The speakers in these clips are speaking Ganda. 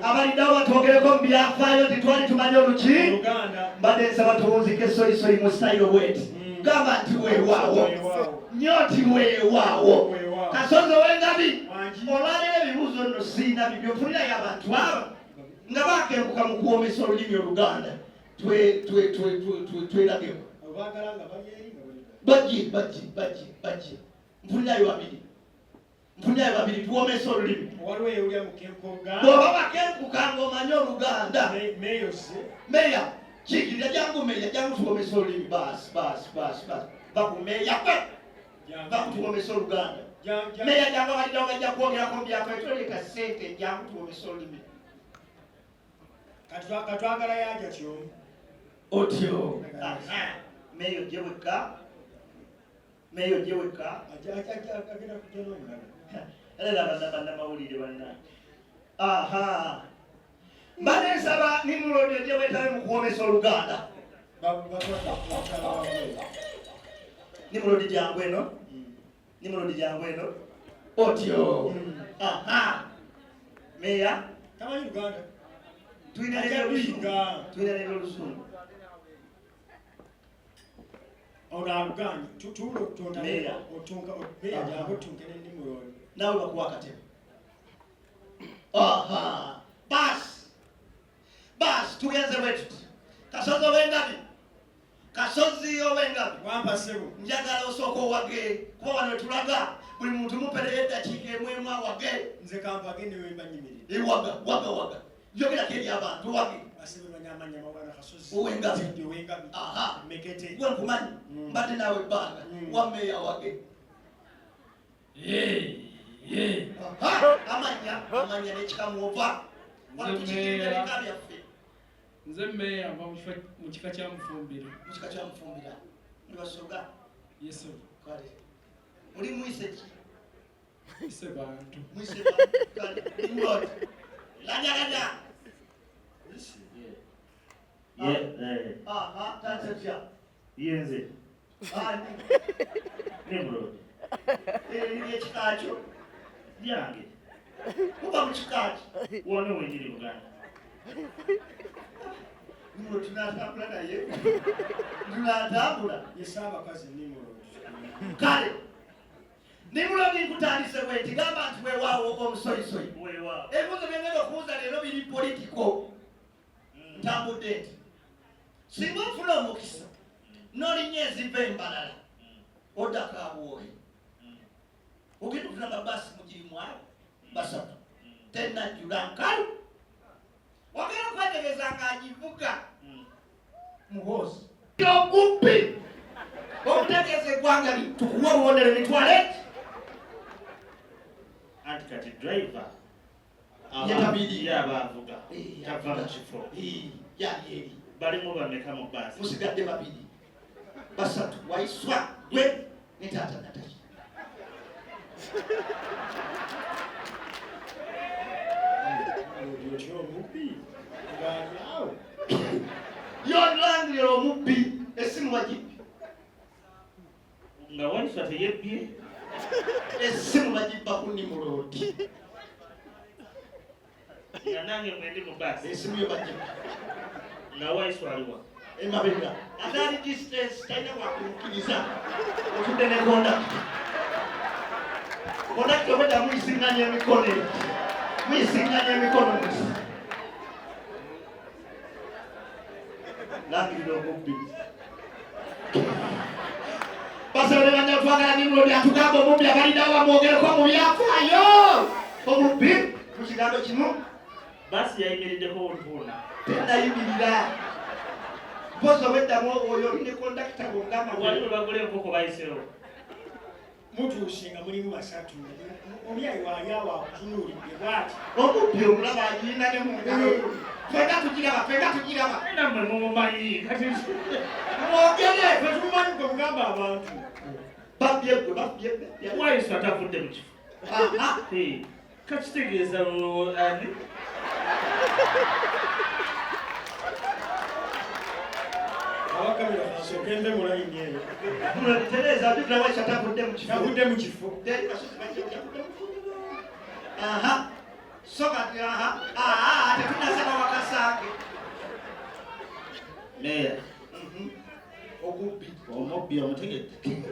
abaliddawo batwogereko mu byafaayo titwali tumanye oluki mbadde nsaba tuwunzike soyisoyi mu sitayiro bweti gamba nti weewaawo nyoti weewaawo Kasozi Owengabi olwaleero ebibuuzo nno siina bibyo mpulirayo abantu abo nga bakenkuka mu kuwomesa olulimi Oluganda twerageko bajje mpulirayo babiri tuwomesa olulimi bw'oba bakenkuka ng'omanye Oluganda meya kikirira jangu tuwomesa olulimi baasi bakumeya bakutuwomesa Oluganda meya jangu abaliddawo bajja kwogerako mu byafaayo toleka ssente jangu tuwomesa olulimi katwagala yaja kyo otyo meyo jeweka agenda kujja n'omulala era bannamawulire banna mbadde nsaba nimulodi ejewetabe mu kuwomesa Oluganda nimulodi jangu eno otyo meya tamanyi Luganda tulina lero Oluzungu olaganye tutulo kutonda otunga meya jangu tunkene nimulodi nawe bakuwa akatebe basi tugenze bwetuti Kasozi Owengabi wampa sebo njagala osooka owage kuba wano tulaga buli muntu mupereyo eddakiika emu awage nze kampage newemba nyimirire waga jogerako eri abantu wage asebemanyamanya mawala Kasozi Owengabi mekete gwe nkumanyi mbadde naawe ebbanga wameeya wage amanya nekikamuova watukikendereka byaffe nze meya ava mu kika kya Mufumbira nibasoga yesu kale muli mwise ki ise bantu kale nimulodi lanyaganya tansatya yenze nimulodi ekikakyo lyange kuba mu kikaki wone wenyiri Buganda nimulodi tunatambula naye tunatambula yesaabakazi nimulodi kale nimulodi nkutandise bweti gamba nti weewaawo omusoyisoyi ebibuuzo byengenda okubuuza leero biri politiko ntambudde nti singa ofuna omukisa n'olinnya eziva embalala oddako abwohe ogenda ofuna babaasi mugirimu abo basatu tennajjula nkalu wagenda okwetegeeza ng'agivuga muhoozi oguppi okutegeeza eggwanga tukuwa obubonero mitwale anti kati driver yetabiri yabavuga tava mu kifo yali eri balimu bameka mu baasi musigadde babiri basatu waiswa gwe ne taata Natali otyo omubbi ngaalyawo yolangirira omubbi essimu bagibbi nga waiswa teyebbye essimu bagibba ku Nimulodi nga nange mwendi mu baasi essimu yo bagibba nga waiswa aliwa emabega atali distance talina bwakumukkiriza otudde ne kondakita obwedda muyisinganya emikono muti langirira omubbi basobole banja twagala Nimulodi atugamba omubbi abaliddawo bamwogereko mu byafaayo omubbi mu kigambo kimu baasi yayimiriddeko ontuuna tennayimirira mpozi obweddamu oyo oline kondakita bwongamba wali we bagula enkoko bayisewo mutuusinga mulimu basatu omyayi waali awo akutunuulidde bwati omubbi omulaba ayina ne mungalo fenga tugiraba nammwe mumumanyi kati mwogere fetumanyi kwe mugamba abantu babyegwe waiswa tavudde mu kifo kakitegeeza ani abakamera kasokende mulayini eyo tereza bibula waiswa tavudde mu kifo tavudde mu kifo soka aha tetunasaba wakasange Meya. omubbi omutegedde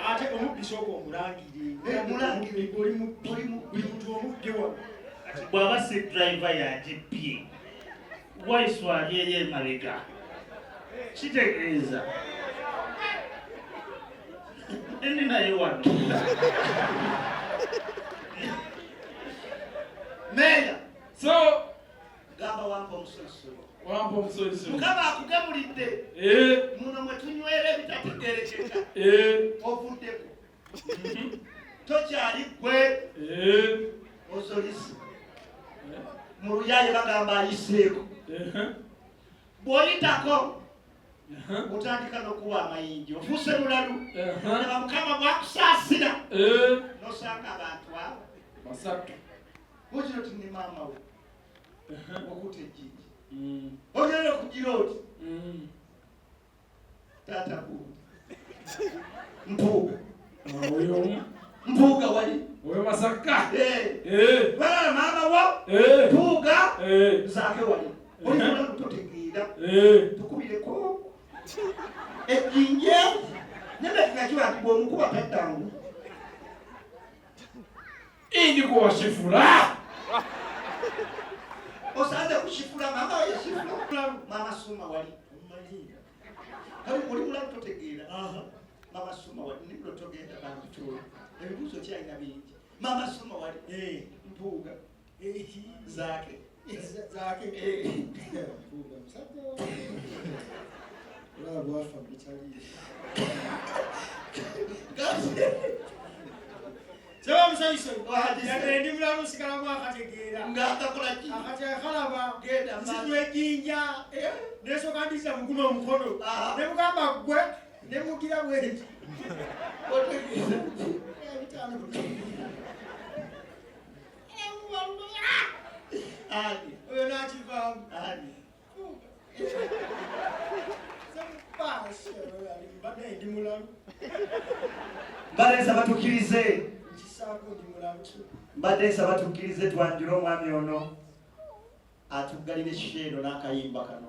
ate omubbi sooka omulangire mulangire oli mubbi muntu omubbi wa Kati bw'aba si driver yagibbye. Waiswali eri emabega. Kitegeeza. Ndi naye wano. Meya So gamba wampa omusolisolo wampa omusolisolo. mukama akugemulidde muno mwe tunywera ebitategerekeka ovuddeko tokyali gwe osolisi mu luyaye bagamba ayiseeko bw'oyitako otandika n'okuwa amayinji ofuuse mulalu aba mukama bwakusaasira nosanga abantu abo basatu. okiro ti ne maama we okuta ejjinji ogenda okugira oti taata kundi mpuuga mpuuga wali Oyo Masaka. balala maama wo mpuuga zaake wali olikola lutotegeera tukubireko ejjinje nebekika kiba nti bw'omukuba taddangu Indi kuwashifura. osanze kushifula mama we yashifula mama suma wali kali oli mulalu totegeera mama suma wali nibula togenda bangitola ebibuuzo kyalina bingi mama suma wali mpuuga zaake mpuuga musajja olaba bwafa mukyaliire seba musanyuso yadde ndi mulalu nsigalamu akategeera ng'akakola ki akati akalaba Genda nsitu ejjinja nesooka ndisa muguno omukono ne mugamba ggwe ne mugira bwenti otegeeza ani oyo nakivaamu ani mbadde ndi mulalu mbadde nsaba tukkirize nkisaako ndi mulalu mbadde nsaba tukkirize twanjule omwami ono atuggalire kikeeno n'akayimba kano